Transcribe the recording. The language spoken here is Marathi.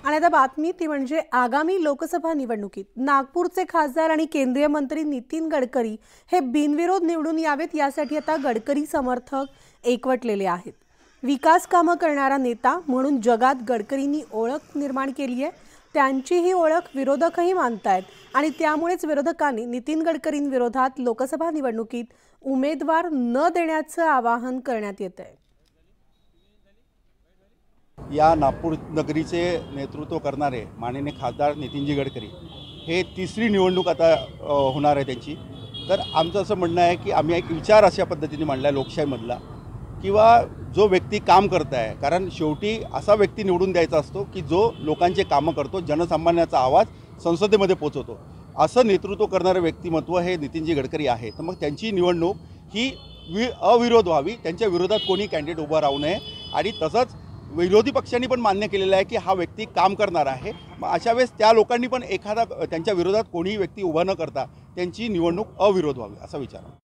आणि आता बातमी ती म्हणजे आगामी लोकसभा निवडणुकीत नागपूरचे खासदार आणि केंद्रीय मंत्री नितीन गडकरी हे बिनविरोध निवडून यावेत यासाठी आता गडकरी समर्थक एकवटलेले आहेत। विकास कामं करणारा नेता म्हणून जगात गडकरींनी ओळख निर्माण केली आहे। त्यांची ही ओळख विरोधकही मानतायत आणि त्यामुळेच विरोधकांनी नितीन गडकरींविरोधात लोकसभा निवडणुकीत उमेदवार न देण्याचं आवाहन करण्यात येत आहे। या नागपूर नगरीचे नेतृत्व करणारे माननीय खासदार नितीनजी गडकरी हे तिसरी निवडणूक आता होणार आहे त्यांची। तर आमचं असं म्हणणं आहे की आम्ही एक विचार अशा पद्धतीने मांडला लोकशाहीमधला किंवा जो व्यक्ती काम करत आहे, कारण शेवटी असा व्यक्ती निवडून द्यायचा असतो की जो लोकांचे कामं करतो, जनसामान्याचा आवाज संसदेमध्ये पोहोचवतो। असं नेतृत्व करणारे व्यक्तिमत्व हे नितीनजी गडकरी आहे। तर मग त्यांची निवडणूक ही अविरोध व्हावी, त्यांच्या विरोधात कोणी कॅन्डिडेट उभा राहू नये आणि तसंच विरोधी पक्षांनी पण मान्य केलेलं आहे की हा व्यक्ती काम करणार आहे। मग अशा वेळेस त्या लोकांनी पण एखादा त्यांच्या विरोधात कोणीही व्यक्ती उभा न करता त्यांची निवडणूक अविरोध व्हावी असा विचार आहे।